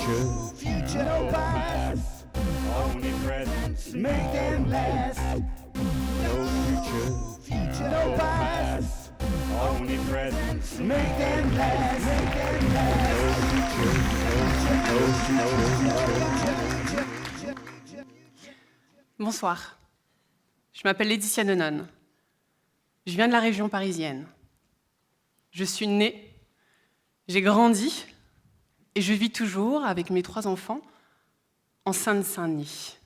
future, no past, only present, make them last. No future, no past, only present, make them last, make them last. Bonsoir, je m'appelle Laetitia Denon. Je viens de la région parisienne. Je suis née, j'ai grandi et je vis toujours avec mes 3 enfants en Seine-Saint-Denis,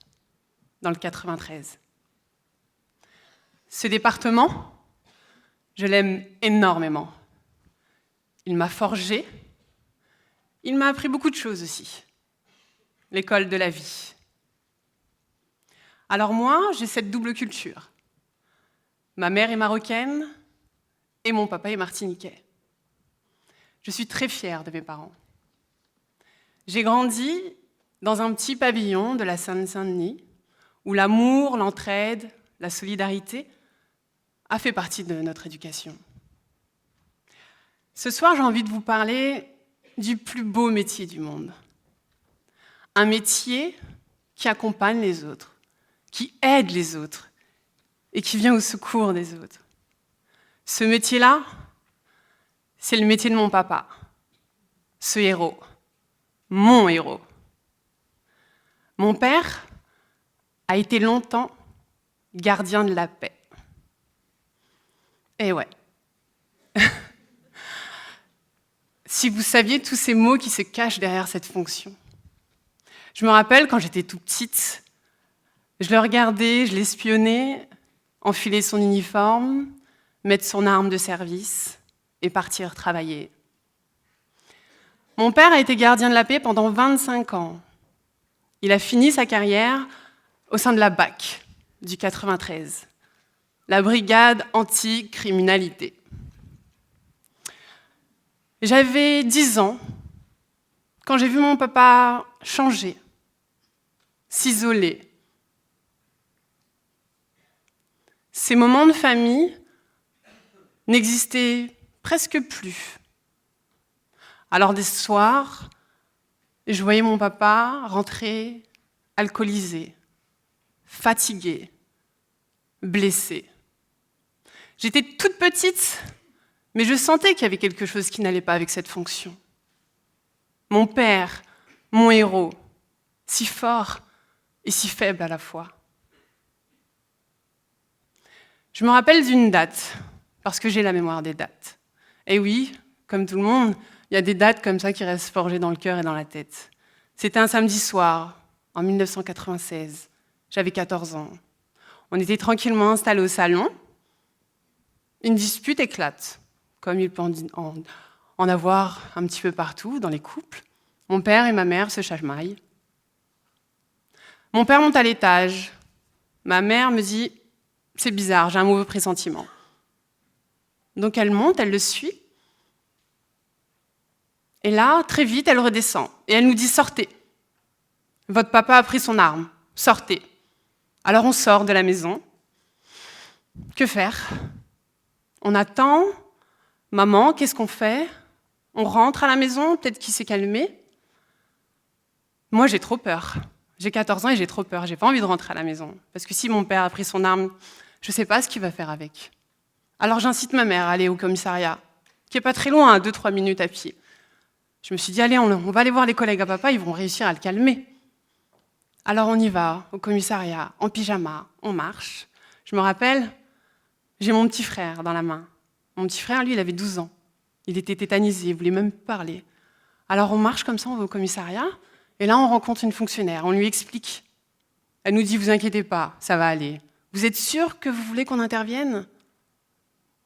dans le 93. Ce département, je l'aime énormément. Il m'a forgée, il m'a appris beaucoup de choses aussi. L'école de la vie. Alors moi, j'ai cette double culture. Ma mère est marocaine et mon papa est martiniquais. Je suis très fière de mes parents. J'ai grandi dans un petit pavillon de la Seine-Saint-Denis où l'amour, l'entraide, la solidarité a fait partie de notre éducation. Ce soir, j'ai envie de vous parler du plus beau métier du monde. Un métier qui accompagne les autres, qui aide les autres et qui vient au secours des autres. Ce métier-là, c'est le métier de mon papa, ce héros, mon héros. Mon père a été longtemps gardien de la paix. Et ouais. Si vous saviez tous ces mots qui se cachent derrière cette fonction. Je me rappelle quand j'étais toute petite, je le regardais, je l'espionnais, enfiler son uniforme, mettre son arme de service et partir travailler. Mon père a été gardien de la paix pendant 25 ans. Il a fini sa carrière au sein de la BAC du 93, la brigade anti-criminalité. J'avais 10 ans quand j'ai vu mon papa changer, s'isoler. Ces moments de famille n'existaient presque plus. Alors des soirs, je voyais mon papa rentrer alcoolisé, fatigué, blessé. J'étais toute petite, mais je sentais qu'il y avait quelque chose qui n'allait pas avec cette fonction. Mon père, mon héros, si fort et si faible à la fois. Je me rappelle d'une date, parce que j'ai la mémoire des dates. Et oui, comme tout le monde, il y a des dates comme ça qui restent forgées dans le cœur et dans la tête. C'était un samedi soir, en 1996. J'avais 14 ans. On était tranquillement installés au salon. Une dispute éclate, comme il peut en avoir un petit peu partout dans les couples. Mon père et ma mère se chamaillent. Mon père monte à l'étage. Ma mère me dit « C'est bizarre, j'ai un mauvais pressentiment ». Donc elle monte, elle le suit. Et là, très vite, elle redescend. Et elle nous dit « Sortez. Votre papa a pris son arme. Sortez. » Alors on sort de la maison. Que faire ? On attend. Maman, qu'est-ce qu'on fait ? On rentre à la maison, peut-être qu'il s'est calmé. Moi, j'ai trop peur. J'ai 14 ans et j'ai trop peur. J'ai pas envie de rentrer à la maison. Parce que si mon père a pris son arme, je sais pas ce qu'il va faire avec. Alors j'incite ma mère à aller au commissariat, qui est pas très loin, à 2-3 minutes à pied. Je me suis dit, allez, on va aller voir les collègues à papa, ils vont réussir à le calmer. Alors on y va, au commissariat, en pyjama, on marche. Je me rappelle, j'ai mon petit frère dans la main. Mon petit frère, lui, il avait 12 ans. Il était tétanisé, il voulait même parler. Alors on marche comme ça, on va au commissariat, et là on rencontre une fonctionnaire, on lui explique. Elle nous dit, vous inquiétez pas, ça va aller. Vous êtes sûr que vous voulez qu'on intervienne ?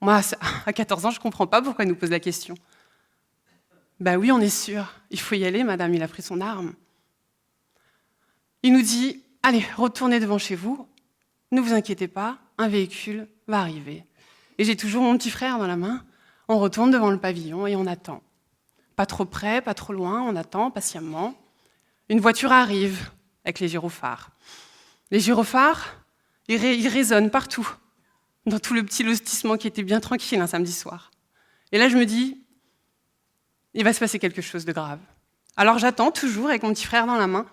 Moi, à 14 ans, je comprends pas pourquoi elle nous pose la question. Ben oui, on est sûr. Il faut y aller, madame, il a pris son arme. Il nous dit, allez, retournez devant chez vous. Ne vous inquiétez pas, un véhicule va arriver. Et j'ai toujours mon petit frère dans la main. On retourne devant le pavillon et on attend. Pas trop près, pas trop loin, on attend patiemment. Une voiture arrive avec les gyrophares. Les gyrophares, ils résonnent partout, dans tout le petit lotissement qui était bien tranquille un samedi soir. Et là, je me dis, il va se passer quelque chose de grave. Alors j'attends toujours avec mon petit frère dans la main.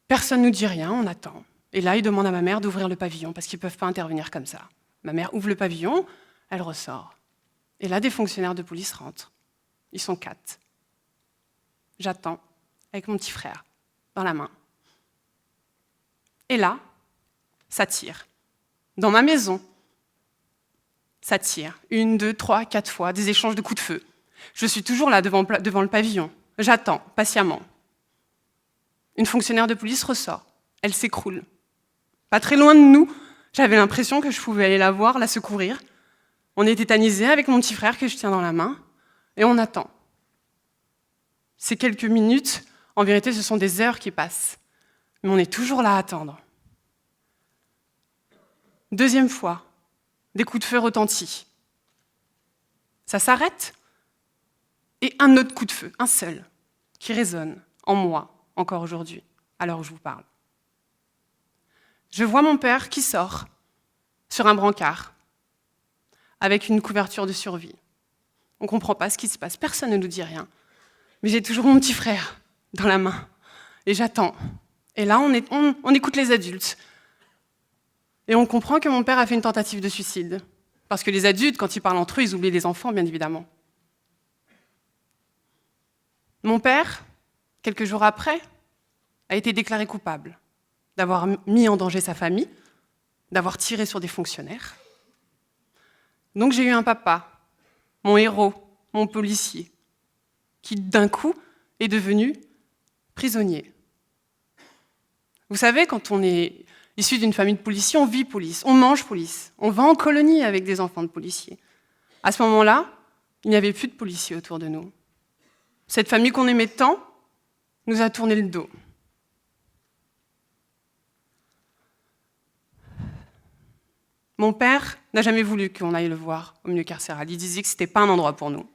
Personne ne nous dit rien, on attend. Et là, il demande à ma mère d'ouvrir le pavillon, parce qu'ils ne peuvent pas intervenir comme ça. Ma mère ouvre le pavillon, elle ressort. Et là, des fonctionnaires de police rentrent. Ils sont 4. J'attends avec mon petit frère dans la main. Et là, ça tire. Dans ma maison, ça tire. 1, 2, 3, 4 fois, des échanges de coups de feu. Je suis toujours là devant le pavillon. J'attends, patiemment. Une fonctionnaire de police ressort. Elle s'écroule. Pas très loin de nous, j'avais l'impression que je pouvais aller la voir, la secourir. On est tétanisés avec mon petit frère que je tiens dans la main, et on attend. Ces quelques minutes, en vérité, ce sont des heures qui passent. Mais on est toujours là à attendre. Deuxième fois, des coups de feu retentissent. Ça s'arrête, et un autre coup de feu, un seul, qui résonne en moi, encore aujourd'hui, à l'heure où je vous parle. Je vois mon père qui sort sur un brancard, avec une couverture de survie. On ne comprend pas ce qui se passe, personne ne nous dit rien. Mais j'ai toujours mon petit frère dans la main, et j'attends. Et là, on écoute les adultes. Et on comprend que mon père a fait une tentative de suicide. Parce que les adultes, quand ils parlent entre eux, ils oublient les enfants, bien évidemment. Mon père, quelques jours après, a été déclaré coupable d'avoir mis en danger sa famille, d'avoir tiré sur des fonctionnaires. Donc j'ai eu un papa, mon héros, mon policier, qui d'un coup est devenu prisonnier. Vous savez, quand on est issu d'une famille de policiers, on vit police, on mange police, on va en colonie avec des enfants de policiers. À ce moment-là, il n'y avait plus de policiers autour de nous. Cette famille qu'on aimait tant nous a tourné le dos. Mon père n'a jamais voulu qu'on aille le voir au milieu carcéral. Il disait que ce n'était pas un endroit pour nous.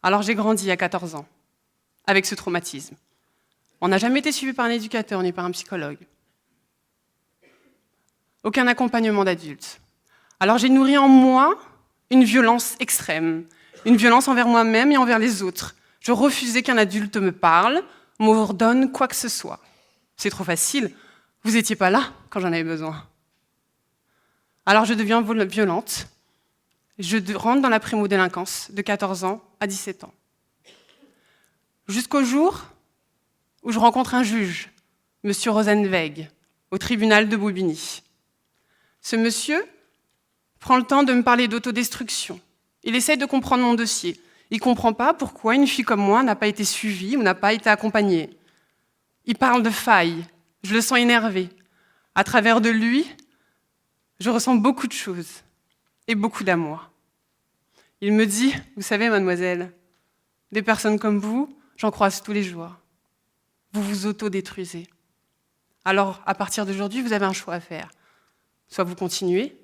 Alors j'ai grandi à 14 ans, avec ce traumatisme. On n'a jamais été suivi par un éducateur ni par un psychologue. Aucun accompagnement d'adulte. Alors j'ai nourri en moi une violence extrême, une violence envers moi-même et envers les autres. Je refusais qu'un adulte me parle, m'ordonne quoi que ce soit. C'est trop facile, vous n'étiez pas là quand j'en avais besoin. Alors je deviens violente, je rentre dans la primo-délinquance de 14 ans à 17 ans. Jusqu'au jour où je rencontre un juge, M. Rosenweg, au tribunal de Bobigny. Ce monsieur prend le temps de me parler d'autodestruction. Il essaie de comprendre mon dossier. Il ne comprend pas pourquoi une fille comme moi n'a pas été suivie ou n'a pas été accompagnée. Il parle de failles. Je le sens énervé. À travers de lui, je ressens beaucoup de choses et beaucoup d'amour. Il me dit, vous savez, mademoiselle, des personnes comme vous, j'en croise tous les jours. Vous vous autodétruisez. Alors, à partir d'aujourd'hui, vous avez un choix à faire. Soit vous continuez,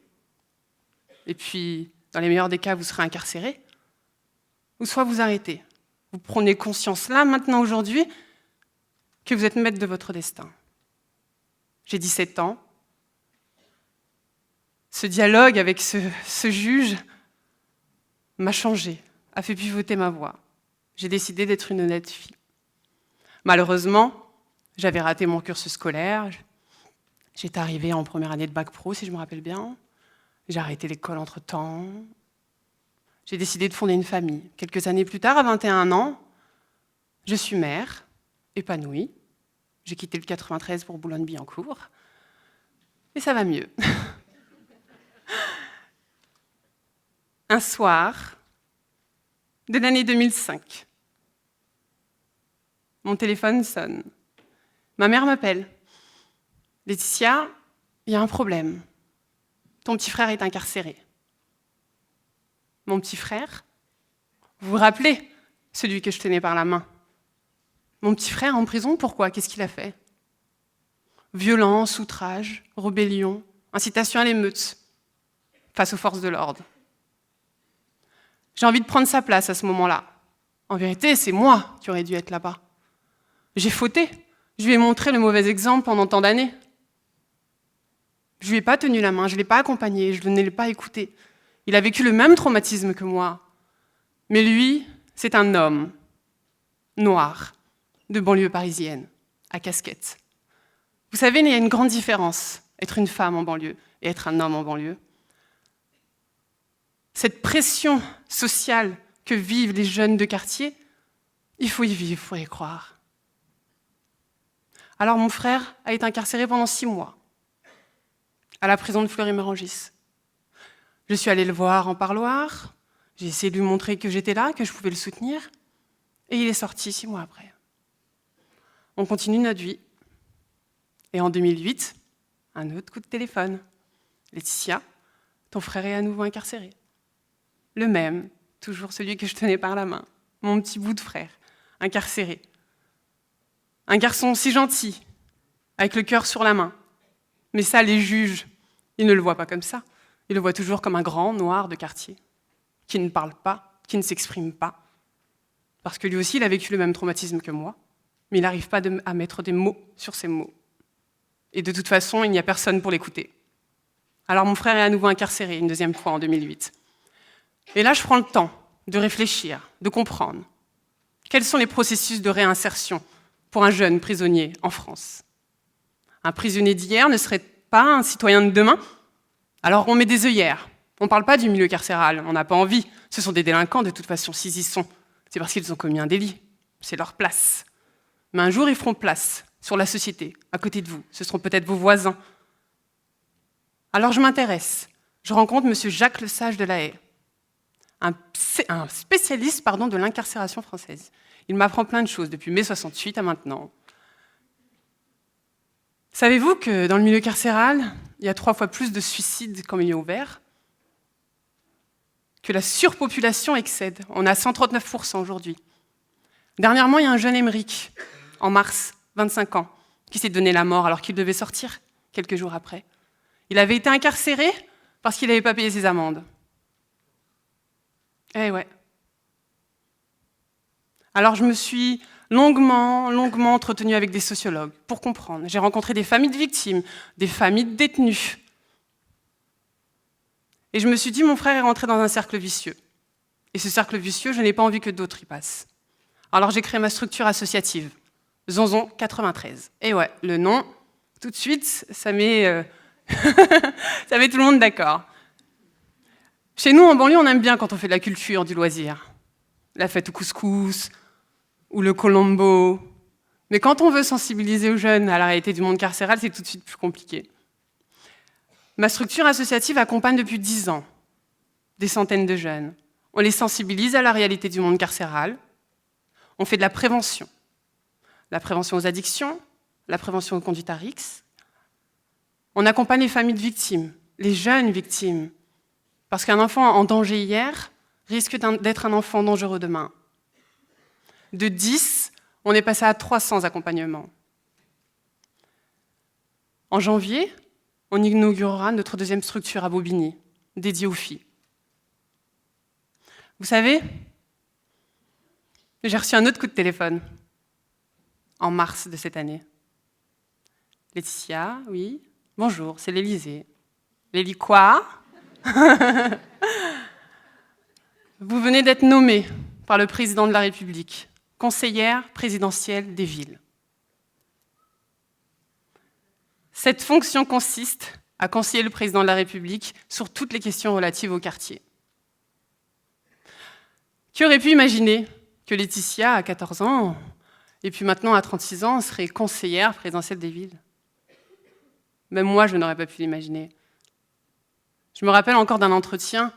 et puis, dans les meilleurs des cas, vous serez incarcéré, ou soit vous arrêtez. Vous prenez conscience là, maintenant, aujourd'hui, que vous êtes maître de votre destin. J'ai 17 ans. Ce dialogue avec ce juge m'a changé, a fait pivoter ma voix. J'ai décidé d'être une honnête fille. Malheureusement, j'avais raté mon cursus scolaire. J'étais arrivée en première année de bac pro, si je me rappelle bien. J'ai arrêté l'école entre-temps. J'ai décidé de fonder une famille. Quelques années plus tard, à 21 ans, je suis mère, épanouie. J'ai quitté le 93 pour Boulogne-Billancourt. Et ça va mieux. Un soir de l'année 2005, mon téléphone sonne. Ma mère m'appelle. Laetitia, il y a un problème. Ton petit frère est incarcéré. Mon petit frère? Vous vous rappelez, celui que je tenais par la main. Mon petit frère en prison, pourquoi? Qu'est-ce qu'il a fait? Violence, outrage, rébellion, incitation à l'émeute face aux forces de l'ordre. J'ai envie de prendre sa place à ce moment-là. En vérité, c'est moi qui aurais dû être là-bas. J'ai fauté. Je lui ai montré le mauvais exemple pendant tant d'années. Je lui ai pas tenu la main, je ne l'ai pas accompagné, je ne l'ai pas écouté. Il a vécu le même traumatisme que moi. Mais lui, c'est un homme noir de banlieue parisienne, à casquette. Vous savez, il y a une grande différence, être une femme en banlieue et être un homme en banlieue. Cette pression sociale que vivent les jeunes de quartier, il faut y vivre, il faut y croire. Alors mon frère a été incarcéré pendant 6 mois, à la prison de Fleury-Mérangis. Je suis allée le voir en parloir, j'ai essayé de lui montrer que j'étais là, que je pouvais le soutenir, et il est sorti 6 mois après. On continue notre vie. Et en 2008, un autre coup de téléphone. Laetitia, ton frère est à nouveau incarcéré. Le même, toujours celui que je tenais par la main, mon petit bout de frère, incarcéré. Un garçon si gentil, avec le cœur sur la main. Mais ça, les juges, ils ne le voient pas comme ça. Ils le voient toujours comme un grand noir de quartier, qui ne parle pas, qui ne s'exprime pas. Parce que lui aussi, il a vécu le même traumatisme que moi, mais il n'arrive pas à mettre des mots sur ces mots. Et de toute façon, il n'y a personne pour l'écouter. Alors mon frère est à nouveau incarcéré, une deuxième fois en 2008. Et là, je prends le temps de réfléchir, de comprendre. Quels sont les processus de réinsertion pour un jeune prisonnier en France? Un prisonnier d'hier ne serait pas un citoyen de demain? Alors on met des œillères. On ne parle pas du milieu carcéral, on n'a pas envie. Ce sont des délinquants de toute façon, s'ils y sont. C'est parce qu'ils ont commis un délit. C'est leur place. Mais un jour, ils feront place sur la société, à côté de vous. Ce seront peut-être vos voisins. Alors je m'intéresse. Je rencontre M. Jacques Lesage de La Haye, un spécialiste de l'incarcération française. Il m'apprend plein de choses, depuis mai 68 à maintenant. Savez-vous que dans le milieu carcéral, il y a 3 fois plus de suicides qu'en milieu ouvert? Que la surpopulation excède. On a 139% aujourd'hui. Dernièrement, il y a un jeune Émeric, en mars, 25 ans, qui s'est donné la mort alors qu'il devait sortir quelques jours après. Il avait été incarcéré parce qu'il n'avait pas payé ses amendes. Eh ouais. Alors je me suis longuement entretenue avec des sociologues pour comprendre. J'ai rencontré des familles de victimes, des familles de détenus. Et je me suis dit, mon frère est rentré dans un cercle vicieux. Et ce cercle vicieux, je n'ai pas envie que d'autres y passent. Alors j'ai créé ma structure associative, Zonzon 93. Et ouais, le nom, tout de suite, ça met ça met tout le monde d'accord. Chez nous, en banlieue, on aime bien quand on fait de la culture, du loisir. La fête au couscous, ou le colombo. Mais quand on veut sensibiliser aux jeunes à la réalité du monde carcéral, c'est tout de suite plus compliqué. Ma structure associative accompagne depuis 10 ans des centaines de jeunes. On les sensibilise à la réalité du monde carcéral. On fait de la prévention aux addictions, la prévention aux conduites à risque. On accompagne les familles de victimes, les jeunes victimes, parce qu'un enfant en danger hier risque d'être un enfant dangereux demain. De 10, on est passé à 300 accompagnements. En janvier, on inaugurera notre 2e structure à Bobigny, dédiée aux filles. Vous savez, j'ai reçu un autre coup de téléphone en mars de cette année. Laetitia, oui, bonjour, c'est l'Élysée. L'Élysée quoi? Vous venez d'être nommée par le président de la République, conseillère présidentielle des villes. Cette fonction consiste à conseiller le président de la République sur toutes les questions relatives au quartier. Qui aurait pu imaginer que Laetitia, à 14 ans, et puis maintenant à 36 ans, serait conseillère présidentielle des villes? Même moi, je n'aurais pas pu l'imaginer. Je me rappelle encore d'un entretien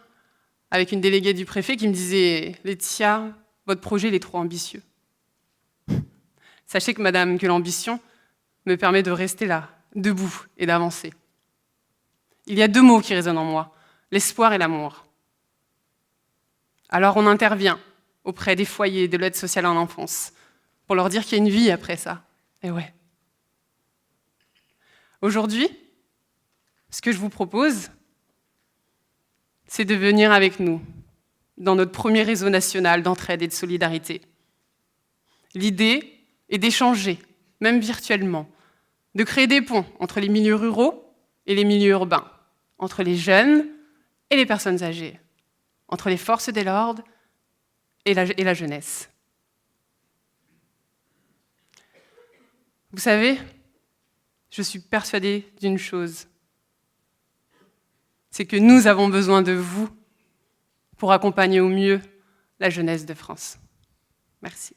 avec une déléguée du préfet qui me disait « Laetitia, votre projet il est trop ambitieux. » Sachez que madame, que l'ambition me permet de rester là, debout et d'avancer. Il y a 2 mots qui résonnent en moi, l'espoir et l'amour. Alors on intervient auprès des foyers de l'aide sociale en enfance pour leur dire qu'il y a une vie après ça. Et ouais. Aujourd'hui, ce que je vous propose, c'est de venir avec nous dans notre premier réseau national d'entraide et de solidarité. L'idée est d'échanger, même virtuellement, de créer des ponts entre les milieux ruraux et les milieux urbains, entre les jeunes et les personnes âgées, entre les forces de l'ordre et la jeunesse. Vous savez, je suis persuadée d'une chose, c'est que nous avons besoin de vous pour accompagner au mieux la jeunesse de France. Merci.